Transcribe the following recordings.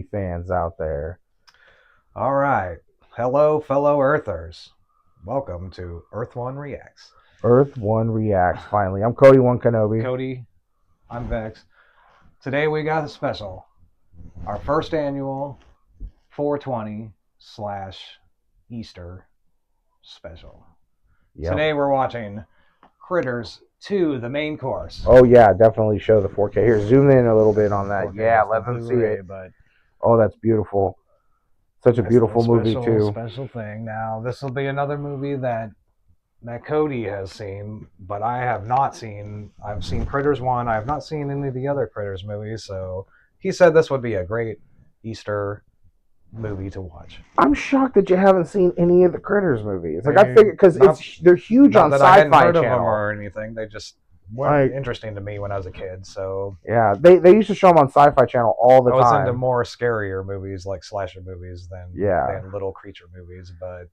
movie fans out there. All right. Hello, fellow Earthers. Welcome to Earth-1 Reacts. Earth-1 reacts. Finally, I'm Cody One Kenobi. Cody, I'm Vex. Today we got a special. Our first annual 420 / Easter special. Yep. Today we're watching Critters 2, the main course. Oh yeah, definitely show the 4K. Here, zoom in a little bit on that. 4K, Yeah, it's let the them see Blu-ray, it. but Oh, that's beautiful. Such a it's beautiful the movie too. Special thing. Now this will be another movie that Cody has seen, but I have not seen. I've seen Critters 1. I have not seen any of the other Critters movies, so he said this would be a great Easter movie to watch. I'm shocked that you haven't seen any of the Critters movies. Like I figured, because they're huge not on that I hadn't Sci-Fi heard of Channel them or anything. They just weren't interesting to me when I was a kid. So yeah, they used to show them on Sci-Fi Channel all the I was time. into more scarier movies like slasher movies than little creature movies, but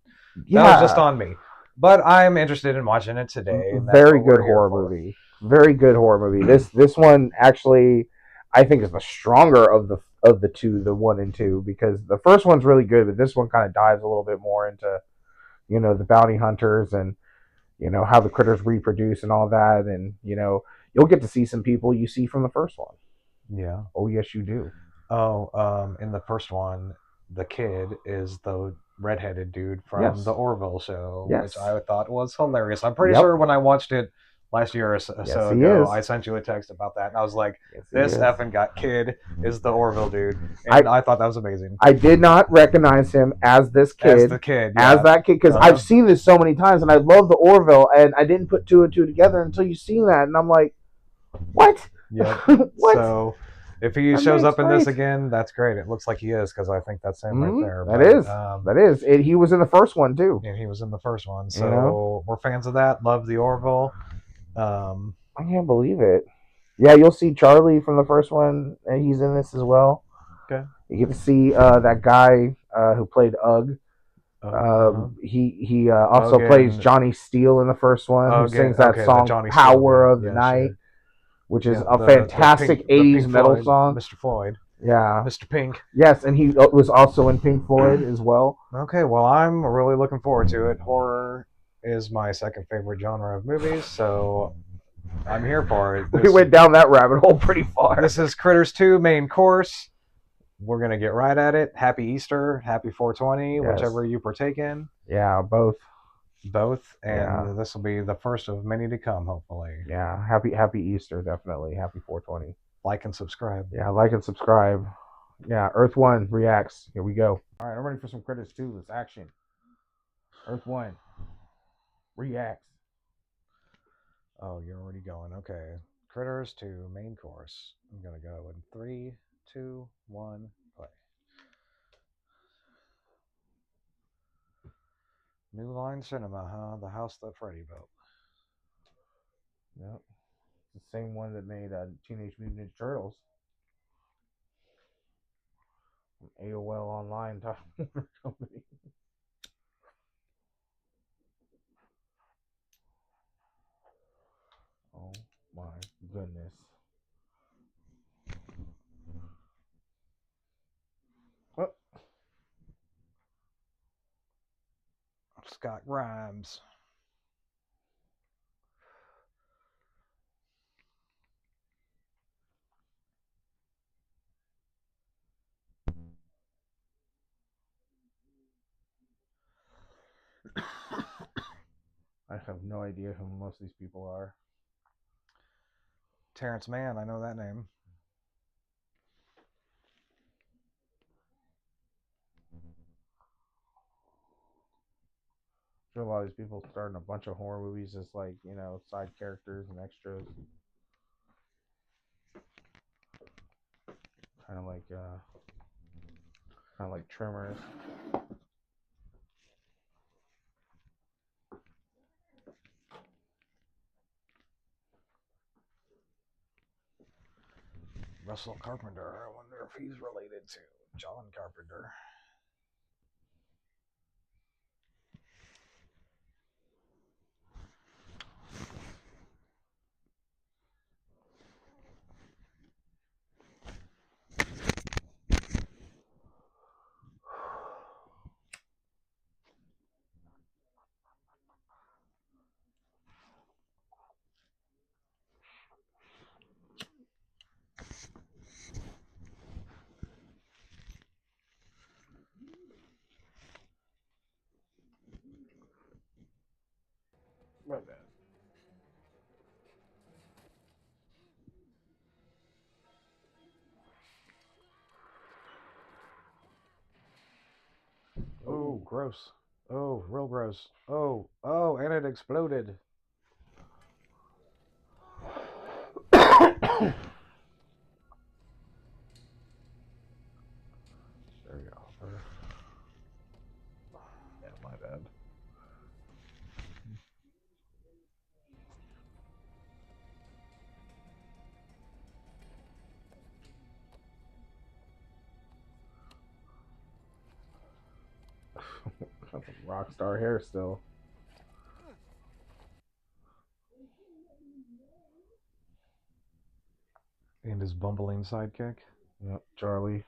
that was just on me. But I'm interested in watching it today. And Very good horror movie. Very good horror movie. This one actually, I think, is the stronger of the two, the 1 and 2, because the first one's really good, but this one kind of dives a little bit more into, the bounty hunters and how the critters reproduce and all that, and you'll get to see some people you see from the first one. Yeah. Oh yes, you do. Oh, in the first one, the kid is the redheaded dude from the Orville show, which I thought was hilarious. I'm pretty sure when I watched it last year or so ago, I sent you a text about that, and I was like, this effing kid is the Orville dude, and I thought that was amazing. I did not recognize him as this kid. As the kid. Yeah. As that kid, because I've seen this so many times, and I love the Orville, and I didn't put 2 and 2 together until you seen that, and I'm like, what? Yeah. What? So if he shows up in this again, that's great. It looks like he is, because I think that's him right there. That is. He was in the first one too. Yeah, he was in the first one. So we're fans of that. Love the Orville. I can't believe it. Yeah, you'll see Charlie from the first one. He's in this as well. Okay. You get to see that guy who played Ugg. He also plays Johnny Steele in the first one, who sings that song "Power of the Night." Which is a fantastic 80s metal song. Mr. Floyd. Yeah. Mr. Pink. Yes, and he was also in Pink Floyd as well. Okay, well, I'm really looking forward to it. Horror is my second favorite genre of movies, so I'm here for it. We went down that rabbit hole pretty far. This is Critters 2 main course. We're going to get right at it. Happy Easter, happy 420, whichever you partake in. Yeah, both. And this will be the first of many to come, hopefully. Yeah, happy Easter, definitely. Happy 420. Like and subscribe. Yeah, like and subscribe. Yeah, Earth-1 reacts. Here we go. All right, I'm ready for some Critters 2. Let's action. Earth-1 reacts. Oh, you're already going. Okay. Critters 2 main course. I'm going to go in 3, 2, 1, play. New Line Cinema, huh? The house that Freddy built. Yep. It's the same one that made Teenage Mutant Ninja Turtles. AOL Online company. Oh my goodness. What? Scott Grimes. I have no idea who most of these people are. Terrence Mann, I know that name. I'm sure a lot of these people starting a bunch of horror movies as side characters and extras. Kind of like Tremors. Russell Carpenter. I wonder if he's related to John Carpenter. My bad. Oh, gross. Oh, real gross. Oh, and it exploded. There we go. Yeah, my bad. Got some rock star hair still. And his bumbling sidekick. Yep, Charlie.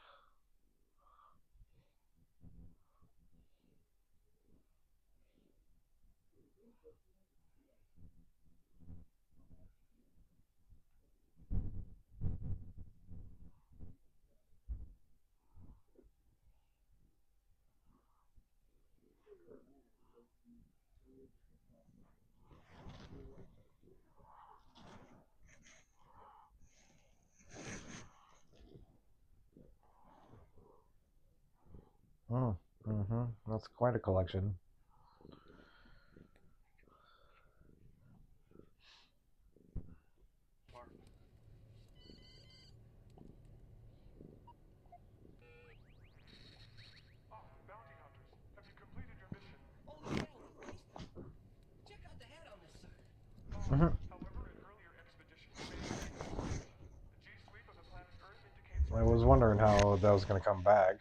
That's quite a collection. Bounty hunters, have you completed your mission? Oh yeah, nice one. Check out the head on this sucker. However, an earlier expedition failed miserably. The G-sweep of the planet Earth indicates... I was wondering how that was going to come back.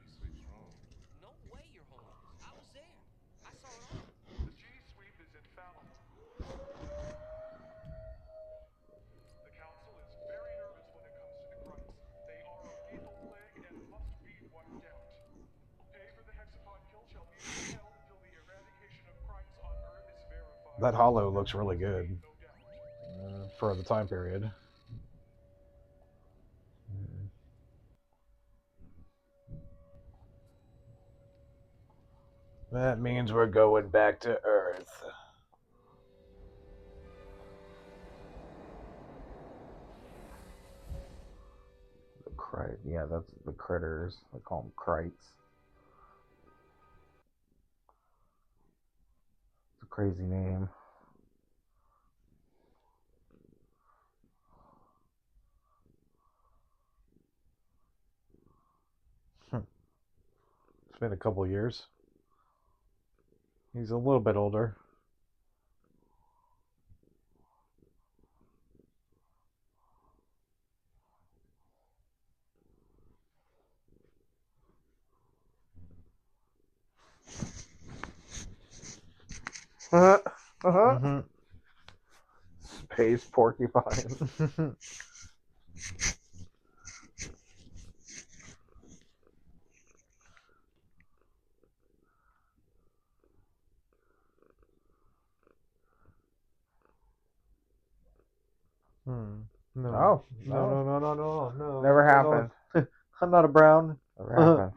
G-sweep's wrong. No way, Your Holiness. I was there. I saw it all. The G-sweep is infallible. The Council is very nervous when it comes to the Grunts. They are a lethal plague and must be wiped out. Pay for the hexapod kill shall be withheld until the eradication of Grunts on Earth is verified. That hollow looks really good for the time period. That means we're going back to Earth. Yeah, that's the critters. They call them krites. It's a crazy name. It's been a couple years. He's a little bit older. Space porcupine. No. No. No. Never happened. I'm not a brown. Never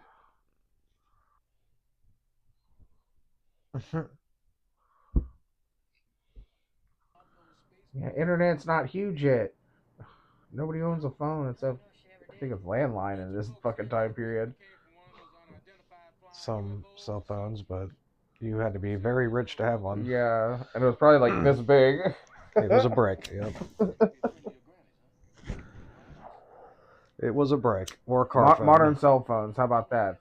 happened. Yeah, internet's not huge yet. Nobody owns a phone except I think it's landline in this fucking time period. Some cell phones, but you had to be very rich to have one. Yeah, and it was probably like this big. It was a brick. Yep. It was a brick or a car phone. Modern cell phones. How about that?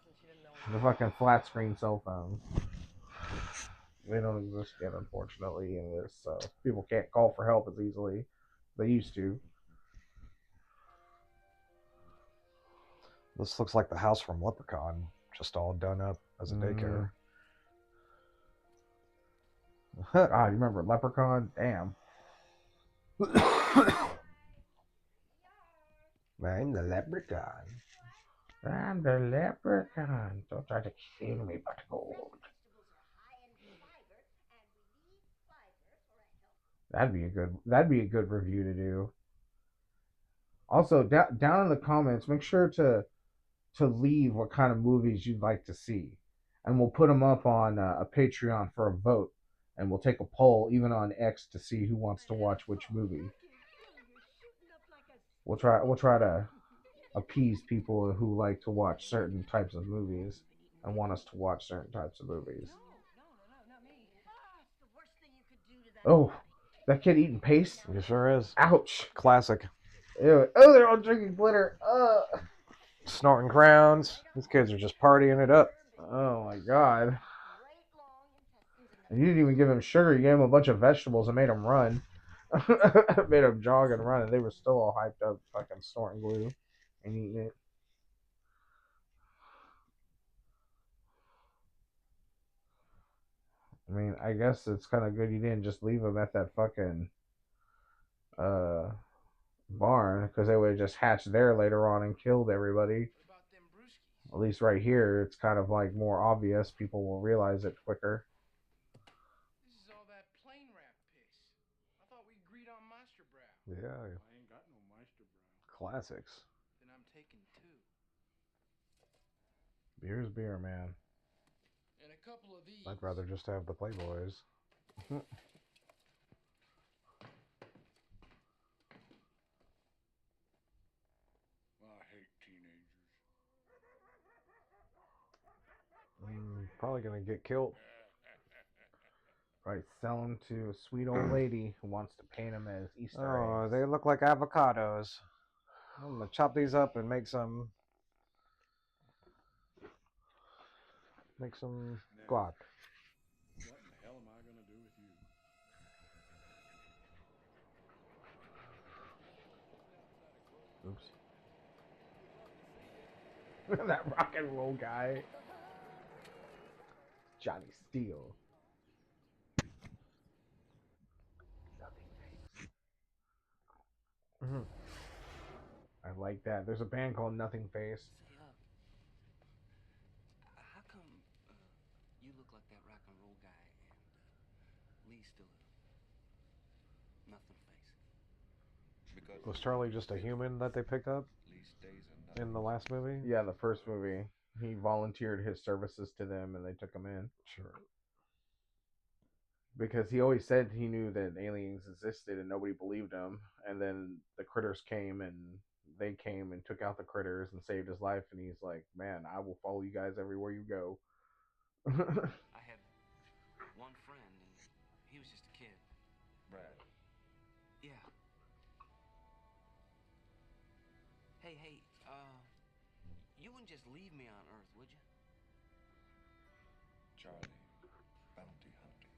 The fucking flat screen cell phones. They don't exist yet, unfortunately, in this, so people can't call for help as easily as they used to. This looks like the house from Leprechaun, just all done up as a daycare. God, you remember Leprechaun? Damn. I'm the Leprechaun. I'm the Leprechaun. Don't try to kill me, but gold. That'd be a good review to do. Also, down in the comments, make sure to leave what kind of movies you'd like to see, and we'll put them up on a Patreon for a vote and we'll take a poll even on X to see who wants to watch which movie. We'll try to appease people who like to watch certain types of movies and want us to watch certain types of movies. Oh, that kid eating paste? It sure is. Ouch. Classic. Ew. Oh, they're all drinking glitter. Snorting crowns. These kids are just partying it up. Oh my god. And you didn't even give him sugar. You gave him a bunch of vegetables and made him run. Made him jog and run, and they were still all hyped up, fucking snorting glue and eating it. I mean, I guess it's kind of good you didn't just leave him at that fucking barn, because they would have just hatched there later on and killed everybody. At least right here, it's kind of like more obvious. People will realize it quicker. This is all that plane wrap piss. I thought we agreed on Meister Brow. Yeah. I ain't got no Meister Brow. Classics. Then I'm taking 2. Beer's beer, man. And a couple of these. I'd rather just have the Playboys. I hate teenagers. Probably gonna get killed. Right, sell them to a sweet old lady who wants to paint them as Easter eggs. They look like avocados. I'm gonna chop these up and make some guac. What in the hell am I gonna do with you? Oops. That rock and roll guy. Johnny Steele. Mm-hmm. I like that. There's a band called Nothing Face. Say, how come you look like that rock and roll guy and Lee's still a nothing face? Because was Charlie just a human that they picked up in the last movie? Yeah, the first movie. He volunteered his services to them and they took him in. Sure. Because he always said he knew that aliens existed and nobody believed him. And then the critters came and they came and took out the critters and saved his life. And he's like, man, I will follow you guys everywhere you go. I had one friend and he was just a kid. Brad. Yeah. Hey, you wouldn't just leave me on Earth, would you? Charlie, bounty hunting.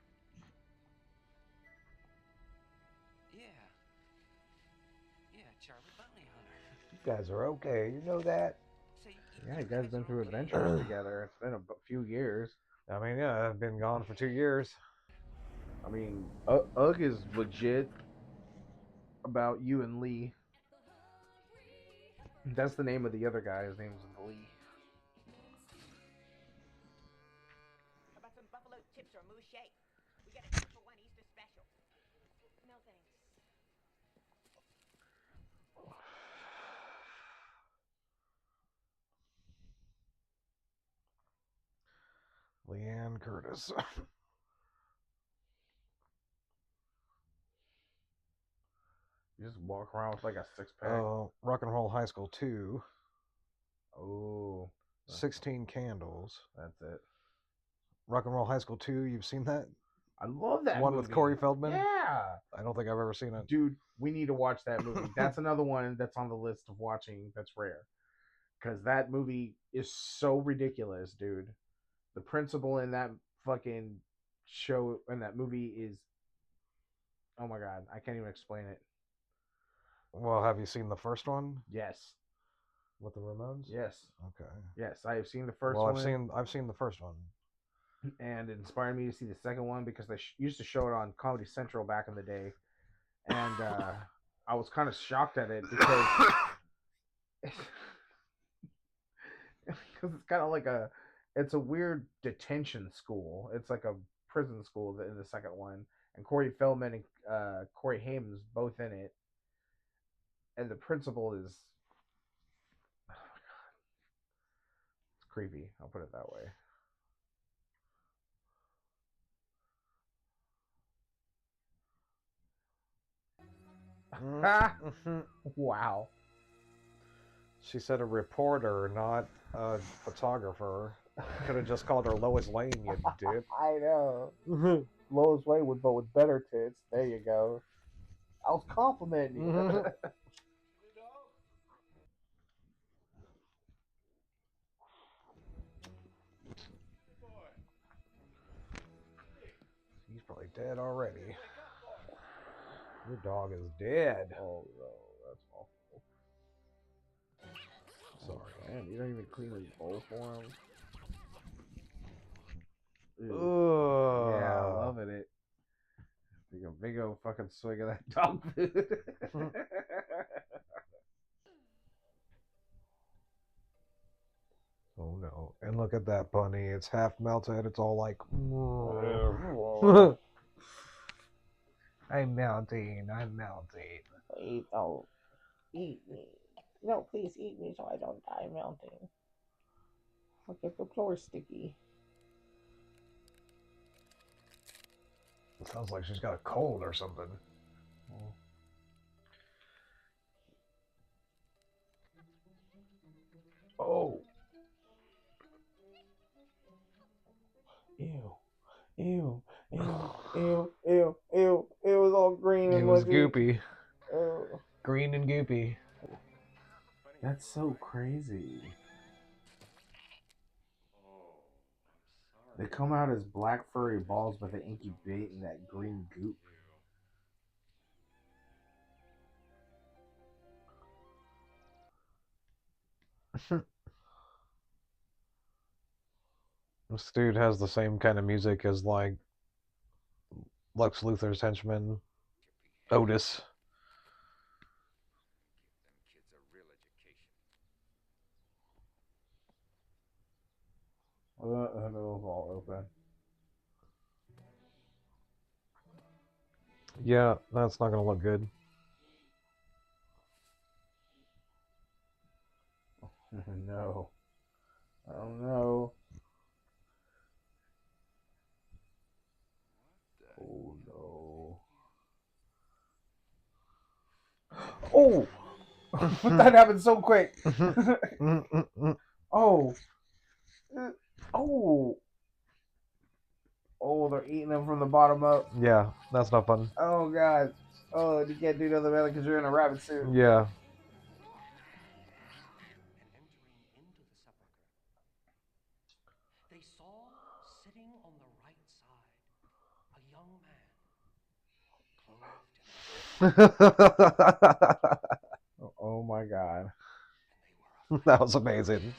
Yeah, Charlie, bounty hunter. You guys are okay. You know that? Yeah, you guys have been through adventures together. It's been a few years. I mean, yeah, I've been gone for 2 years. I mean, Ugg is legit about you and Lee. That's the name of the other guy. His name's Lee. How about some buffalo chips or a moose shake? We got a 2-for-1 Easter special. No thanks. Leanne Curtis. You just walk around with like a 6-pack. Oh, Rock and Roll High School 2. Oh. 16 Candles. That's it. Rock and Roll High School 2, you've seen that? I love that one movie. With Corey Feldman? Yeah. I don't think I've ever seen it. Dude, we need to watch that movie. That's another one that's on the list of watching that's rare. Because that movie is so ridiculous, dude. The principal in that fucking show, in that movie is... Oh my god, I can't even explain it. Well, have you seen the first one? Yes. With the Ramones? Yes. Okay. Yes, I have seen the first one. Well, I've seen the first one. And it inspired me to see the second one because they used to show it on Comedy Central back in the day. And I was kind of shocked at it because it's kind of like it's a weird detention school. It's like a prison school in the second one. And Corey Feldman and Corey Haim's both in it. And the principal is... Oh my god. It's creepy. I'll put it that way. Wow. She said a reporter, not a photographer. Could have just called her Lois Lane, you dip. I know. Lois Lane would vote with better tits. There you go. I was complimenting you. He's probably dead already. Your dog is dead. Oh no, that's awful. Sorry. Man, you don't even clean his bowl for him. Yeah, loving it. Take a big old fucking swig of that dog food. Oh no. And look at that bunny. It's half melted. It's all like... I'm melting. I'm melting. Please don't eat me. No, please eat me so I don't die melting. Look at the floor sticky. It sounds like she's got a cold or something. Oh. Ew. Ew. Ew. Ew. Ew. Ew. It was all green and It was mushy. goopy. Ew. Green and goopy. That's so crazy. They come out as black furry balls, but they incubate in that green goop. This dude has the same kind of music as, like, Lex Luthor's henchman, Otis. Give them kids a real education. The door's all open. Yeah, that's not going to look good. No. Oh no. Oh no. Oh! That happened so quick. Oh. Oh. Oh, they're eating them from the bottom up. Yeah, that's not fun. Oh god. Oh, you can't do nothing about it because you're in a rabbit suit. Yeah. And entering into the sepulchre, they saw sitting on the right side a young man, clothed in Oh my god. That was amazing.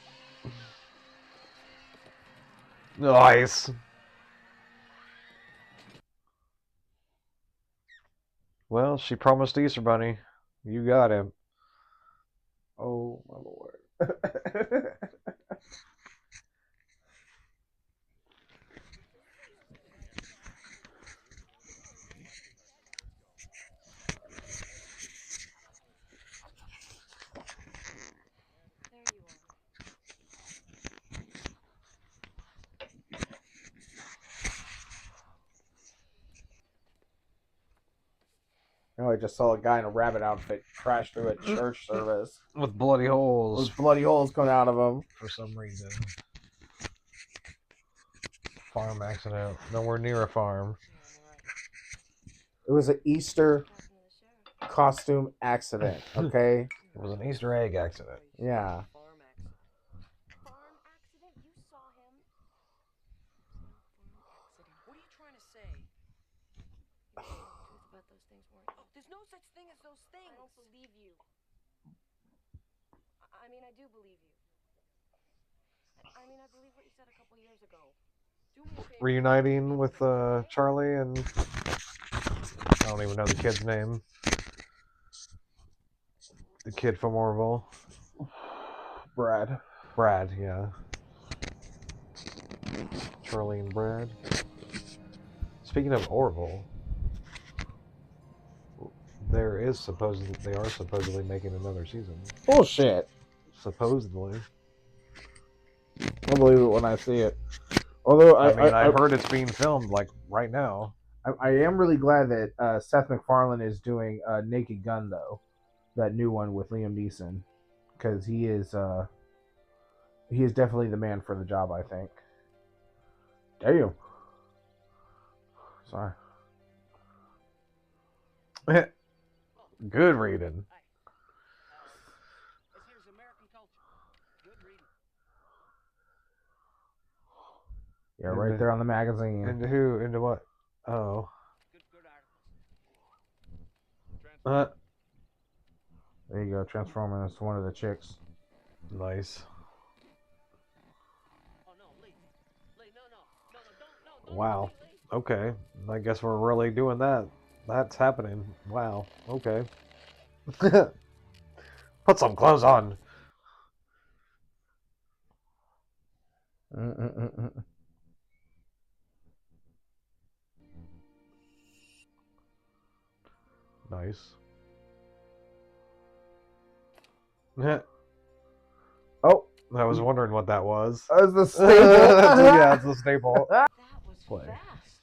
Nice. Well, she promised Easter Bunny. You got him. Oh my lord. I just saw a guy in a rabbit outfit crash through a church service with bloody holes. With bloody holes coming out of him for some reason. Farm accident. Nowhere near a farm. It was an Easter costume accident. Okay. It was an Easter egg accident. Yeah. Farm accident? You saw him. What are you trying to say? You told the truth about those things, weren't you? Oh, there's no such thing as those things. I don't believe you. I mean, I do believe you. I mean, I believe what you said a couple years ago. Do me a favor. Reuniting with Charlie and I don't even know the kid's name. The kid from Orville. Brad. Brad, yeah. Charlie and Brad. Speaking of Orville, they are supposedly making another season. Bullshit. Supposedly. I'll believe it when I see it. Although I mean, I've heard it's being filmed like right now. I am really glad that Seth MacFarlane is doing Naked Gun though, that new one with Liam Neeson, because he is definitely the man for the job. I think. Damn. Sorry. Good reading. This here's American culture. Good reading. Yeah, right there on the magazine. Into who? Into what? Oh. Good articles. There you go, transforming into one of the chicks. Nice. Oh no, Lee. Lee, no, don't Wow. Lee. Okay. I guess we're really doing that. That's happening. Wow. Okay. Put some clothes on. Nice. Oh, I was wondering what that was. that was the staple. Yeah, it's the staple. That was Play. fast.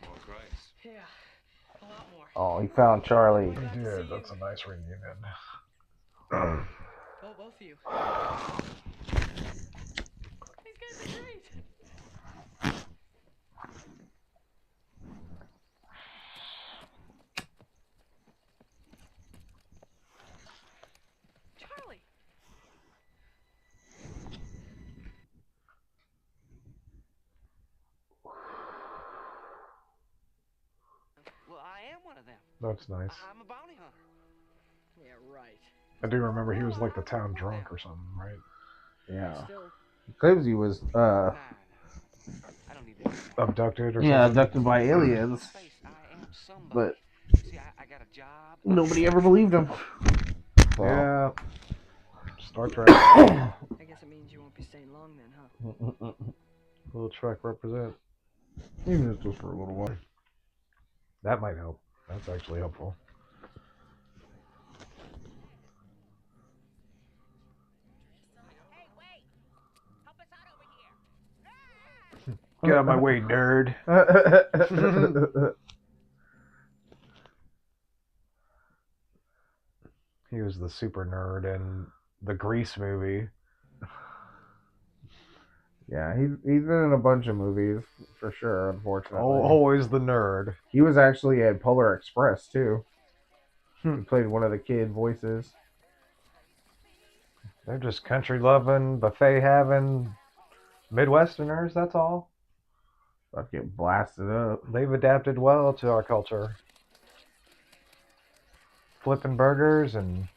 More Christ. Yeah, a lot more. Oh, he found Charlie. Dude, that's a nice reunion. Both of you. These guys are great. Charlie. Well, I am one of them. That's nice. I'm a bounty hunter. Yeah, right. I do remember he was like the town drunk or something, right? Yeah. Still, He claims he was Nah. I don't need that. Abducted or yeah, something? abducted by aliens. Space, I am somebody. But see, I got a job. nobody ever believed him. Well, Yeah. Star Trek. I guess it means you won't be staying long then, huh? Little Trek represent. even if it's just for a little while. That might help. That's actually helpful. Hey, wait! Help us out over here! Get out of my way, nerd. He was the super nerd in the Grease movie. Yeah, he's been in a bunch of movies for sure. Unfortunately, Always the nerd. he was actually at Polar Express too. He played one of the kid voices. They're just country loving, buffet having Midwesterners. That's all. About to get blasted up. They've adapted well to our culture. Flipping burgers and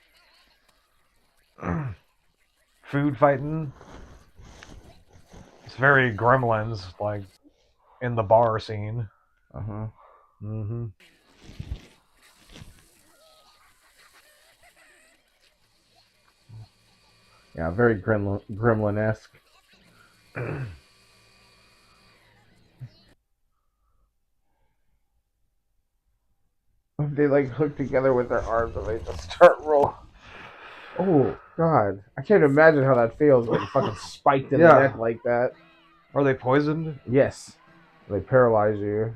food fighting. It's very Gremlins, like in the bar scene. Mm-hmm. Yeah, very Gremlin-esque. They like hook together with their arms and they just start rolling. Oh God, I can't imagine how that feels getting fucking spiked in the neck like that. Are they poisoned? Yes, they paralyze you.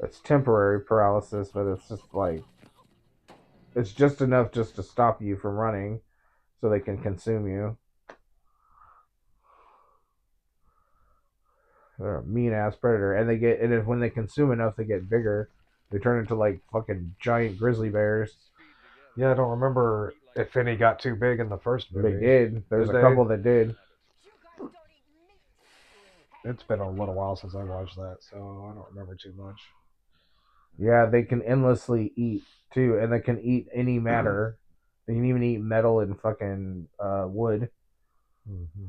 It's temporary paralysis, but it's just like it's just enough just to stop you from running, so they can consume you. They're a mean ass predator, and when they consume enough, they get bigger. They turn into like fucking giant grizzly bears. Yeah, I don't remember if any got too big in the first movie. They did. There's a couple that did. It's been a little while since I watched that, so I don't remember too much. Yeah, they can endlessly eat too, and they can eat any matter. They can even eat metal and fucking wood. Mm-hmm.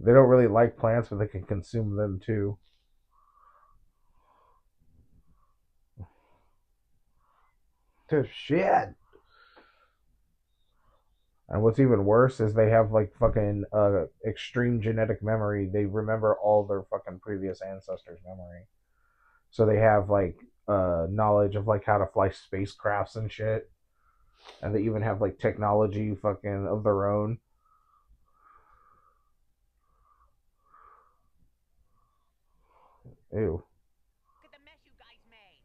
They don't really like plants, but they can consume them too. Shit. And what's even worse is they have like fucking extreme genetic memory. They remember all their fucking previous ancestors' memory. So they have like knowledge of like how to fly spacecrafts and shit. And they even have like technology fucking of their own. Ew. Look at the mess you guys made.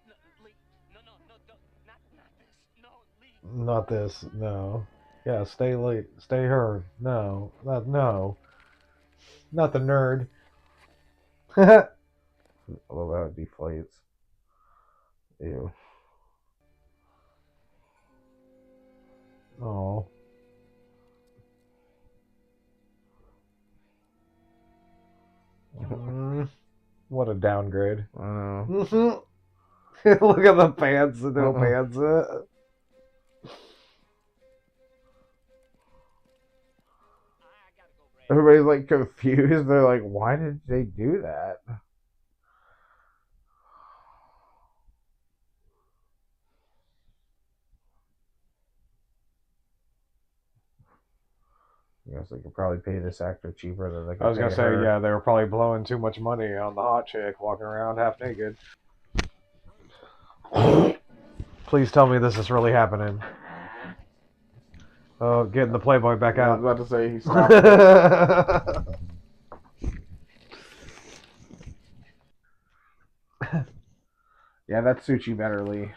No, Lee. No, don't. Not this. No, Lee. Not this. No. Yeah, stay late. Stay her. No. No. Not the nerd. I love how it deflates. Ew. Oh. What a downgrade. I know. Look at the pants. No pants. Everybody's like confused. They're like, why did they do that? I guess they could probably pay this actor cheaper than they could. I was gonna pay say, her. yeah, they were probably blowing too much money on the hot chick walking around half naked. Please tell me this is really happening. Oh, getting the Playboy back out. I was about to say he stopped. Yeah, that suits you better, Lee.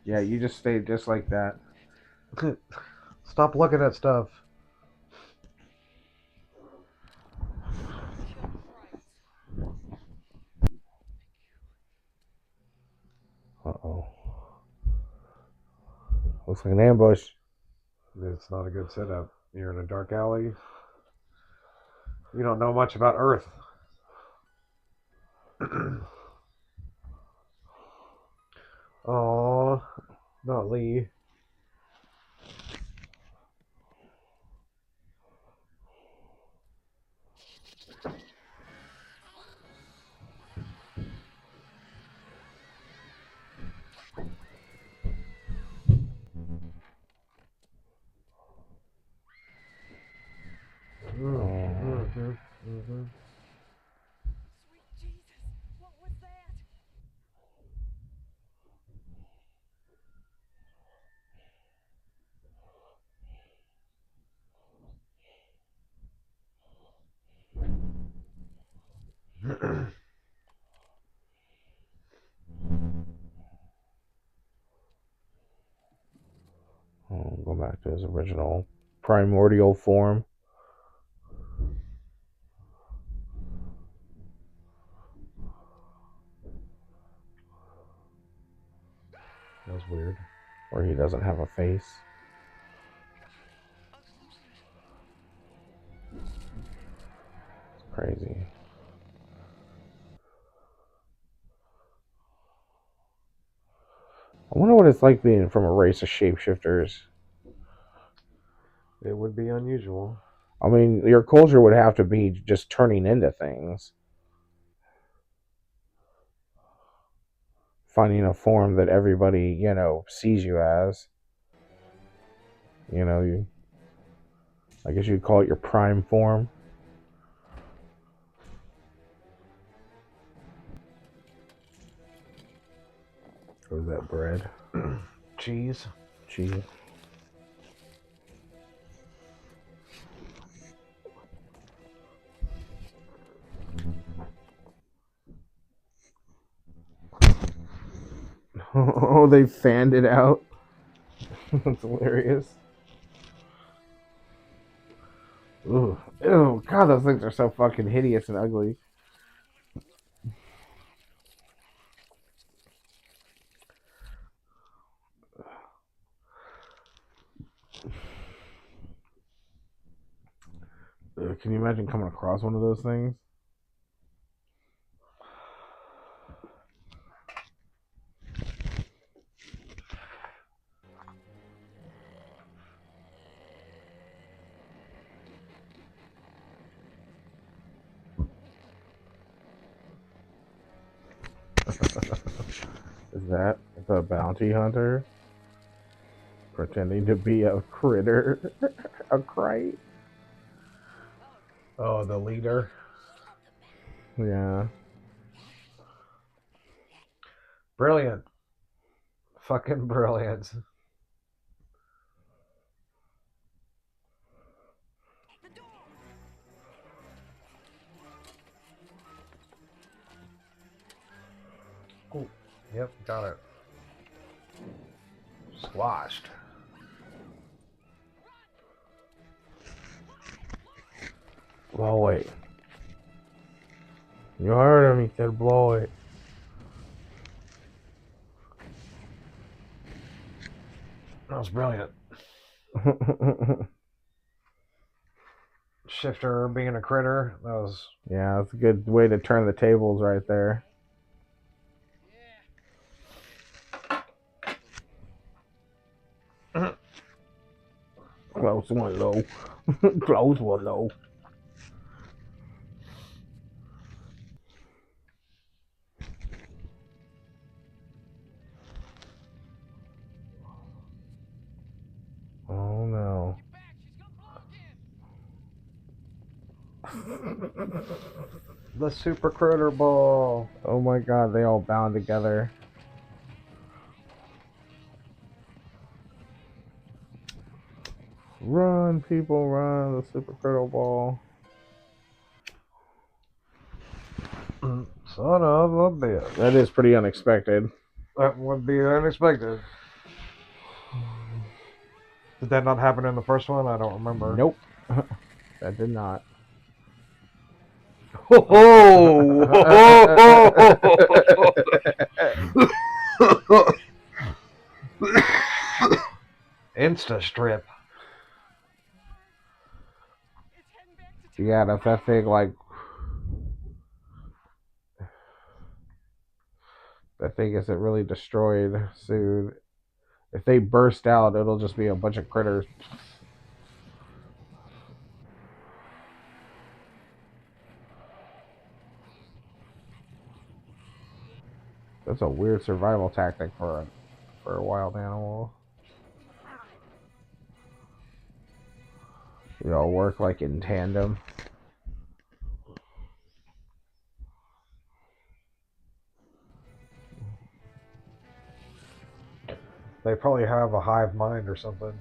Yeah, you just stay just like that. Stop looking at stuff. Uh-oh. Looks like an ambush. It's not a good setup. You're in a dark alley. You don't know much about Earth. Oh, not Lee. Sweet Jesus, what was that? Go back to his original primordial form. That was weird. Where he doesn't have a face. It's crazy. I wonder what it's like being from a race of shapeshifters. It would be unusual. I mean, your culture would have to be just turning into things. Finding a form that everybody, sees you as. I guess you'd call it your prime form. What is that, bread? Cheese. Cheese. Oh, they fanned it out. That's hilarious. Ooh. Ew, God, those things are so fucking hideous and ugly. Can you imagine coming across one of those things? Is that the bounty hunter pretending to be a critter? A crate? Oh, the leader. Yeah. Brilliant. Fucking brilliant. Oh, yep, got it. Squashed. Blow it. You heard him. He said blow it. That was brilliant. Shifter being a critter. That was... Yeah, that's a good way to turn the tables right there. Close one low. Close one low. Oh no. The Super Critter Ball. Oh my god, they all bound together. Run, people, run. The Super Critter Ball. Son of a bitch. That is pretty unexpected. That would be unexpected. Did that not happen in the first one? I don't remember. Nope. That did not. Insta strip. Yeah, if that thing like that thing isn't really destroyed soon. If they burst out, it'll just be a bunch of critters. That's a weird survival tactic for a wild animal. They all work like in tandem. They probably have a hive mind or something.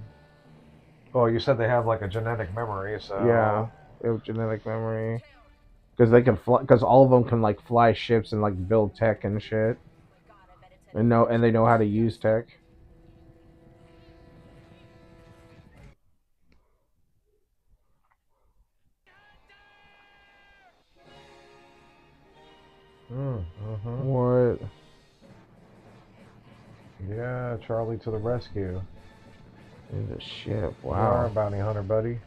Well, you said they have like a genetic memory, so yeah, they have genetic memory because they can fly. Because all of them can like fly ships and like build tech and shit, and they know how to use tech. What? Yeah, Charlie to the rescue. Is a ship. Wow. You are a bounty hunter, buddy.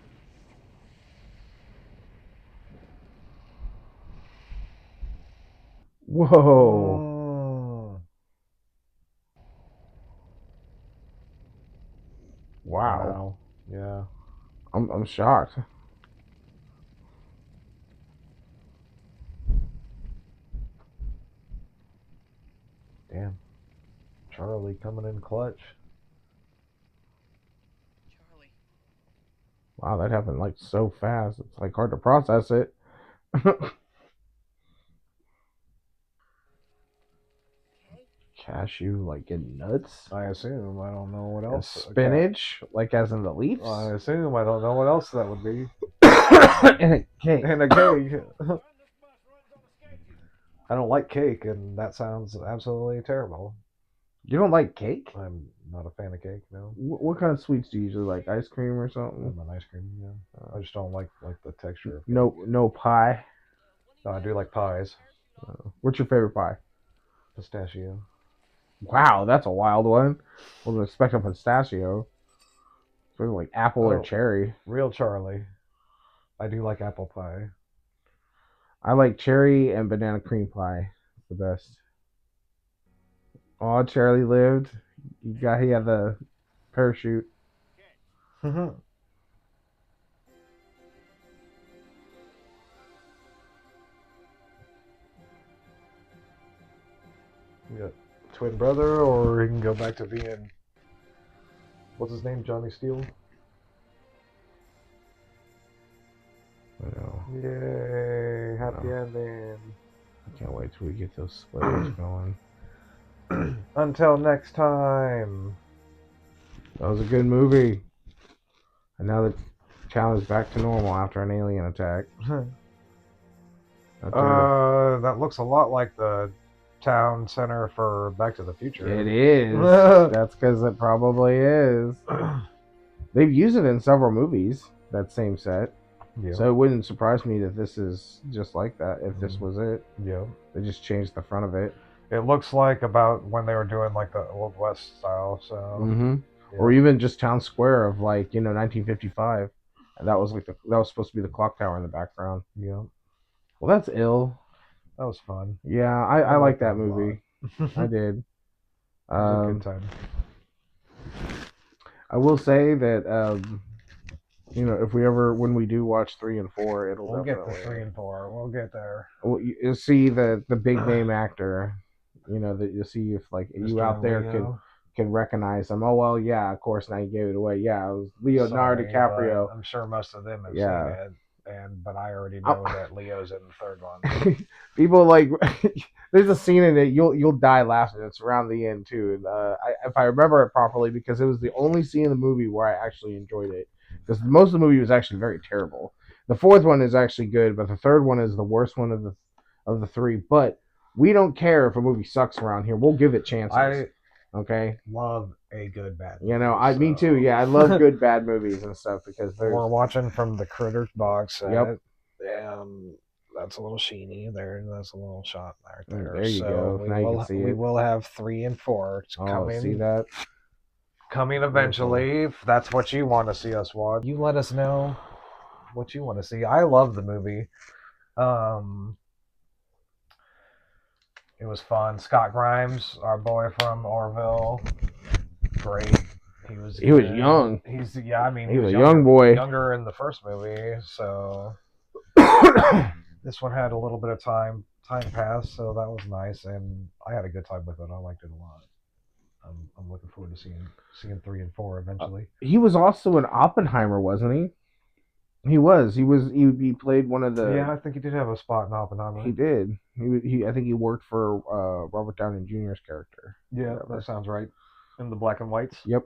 Whoa. Wow. Yeah. I'm shocked. Damn. Charlie coming in clutch. Charlie. Wow, that happened like so fast. It's like hard to process it. Cashew, like in nuts? I assume. I don't know what else. Spinach, like as in the leaves? I assume. I don't know what else that would be. And a cake. And a cake. I don't like cake, and that sounds absolutely terrible. You don't like cake? I'm not a fan of cake, no. What kind of sweets do you usually like? Ice cream or something? I'm an ice cream, yeah. I just don't like the texture of cake. No pie? No, I do like pies. What's your favorite pie? Pistachio. Wow, that's a wild one. Wasn't expecting pistachio. Sort of like apple or cherry. Real Charlie. I do like apple pie. I like cherry and banana cream pie. It's the best. Oh, Charlie lived. He had the parachute. We got twin brother, or he can go back to being, what's his name, Johnny Steele? I know. Yay, happy ending. I can't wait till we get those splitters going. Until next time. That was a good movie. And now the town is back to normal after an alien attack. That looks a lot like the town center for Back to the Future. It is. That's because it probably is. They've used it in several movies, that same set. Yeah. So it wouldn't surprise me that this is just like that, if this was it. Yeah. They just changed the front of it. It looks like about when they were doing like the Old West style, so. Mm-hmm. Yeah. Or even just town square of 1955. And that was that was supposed to be the clock tower in the background. Yeah. Well, that's ill. That was fun. Yeah, I like that movie. I did. It was a good time. I will say that if when we do watch 3 and 4, we'll get to 3 and 4. We'll get there. Well, you'll see the big name actor. That you'll see if Mr. you out there can recognize him. Oh well, yeah, of course. Now you gave it away. Yeah, it was Leonardo DiCaprio. I'm sure most of them have seen it, but I already know that Leo's in the third one. People there's a scene in it you'll die laughing. It's around the end too, and if I remember it properly, because it was the only scene in the movie where I actually enjoyed it. Because most of the movie was actually very terrible. The fourth one is actually good, but the third one is the worst one of the 3. But we don't care if a movie sucks around here. We'll give it chances. Okay. Love a good bad movie. Me too. Yeah, I love good bad movies and stuff because we're watching from the Critters box set. Yep. That's a little sheeny there. That's a little shot right there. There you go. Now you can see it. We will have 3 and 4 coming. See that? Coming eventually. If that's what you want to see us watch, you let us know what you want to see. I love the movie. It was fun. Scott Grimes, our boy from Orville, great. He was young. He was a young boy. Younger in the first movie, so this one had a little bit of time pass, so that was nice, and I had a good time with it. I liked it a lot. I'm looking forward to seeing 3 and 4 eventually. He was also in Oppenheimer, wasn't he? He was. He played one of the. Yeah, I think he did have a spot in Oppenheimer. He did. I think he worked for Robert Downey Jr.'s character. Yeah, that sounds right. In the black and whites. Yep.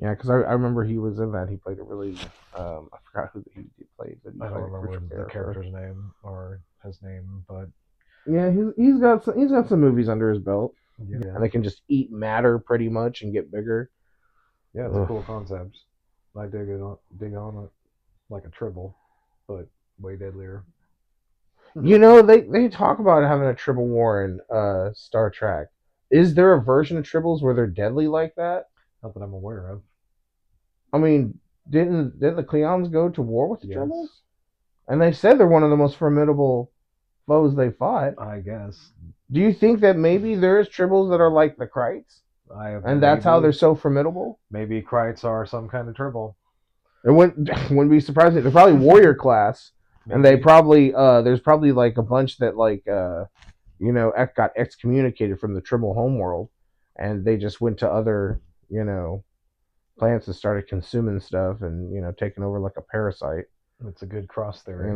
Yeah, because I remember he was in that. He played a really. I forgot who he played. But I don't remember the character's name or his name, but. Yeah, he's got some movies under his belt. Yeah. And they can just eat matter pretty much and get bigger. Yeah, it's a cool concept. I dig on it. Like a tribble, but way deadlier. They talk about having a tribble war in Star Trek. Is there a version of tribbles where they're deadly like that? Not that I'm aware of. I mean, didn't the Klingons go to war with the tribbles? And they said they're one of the most formidable foes they fought. I guess. Do you think that maybe there's tribbles that are like the Krites? And that's how they're so formidable? Maybe Krites are some kind of tribble. It wouldn't be surprising. They're probably warrior class, and they probably there's probably like a bunch that got excommunicated from the tribal homeworld, and they just went to other planets and started consuming stuff and taking over like a parasite. It's a good cross theory.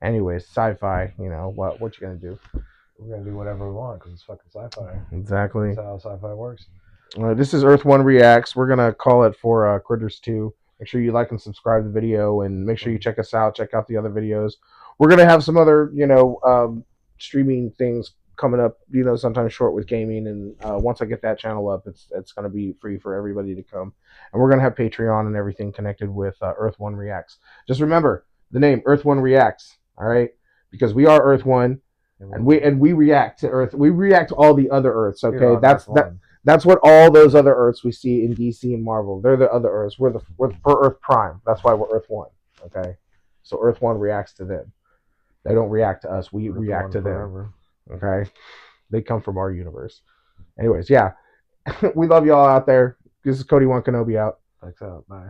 Anyways, sci-fi. What you gonna do? We're gonna do whatever we want because it's fucking sci-fi. Exactly. That's how sci-fi works. This is Earth-1 Reacts. We're going to call it for Critters 2. Make sure you like and subscribe to the video, and make sure you check us out. Check out the other videos. We're going to have some other, streaming things coming up, sometimes short with gaming. And once I get that channel up, it's going to be free for everybody to come. And we're going to have Patreon and everything connected with Earth-1 Reacts. Just remember the name Earth-1 Reacts, all right? Because we are Earth-1, and we react to Earth. We react to all the other Earths, okay? That's what all those other Earths we see in DC and Marvel. They're the other Earths. We're Earth Prime. That's why we're Earth-1. Okay, so Earth-1 reacts to them. They don't react to us. We react to them. Okay, they come from our universe. Anyways, yeah, we love y'all out there. This is Cody One Kenobi out. Thanks out. Bye.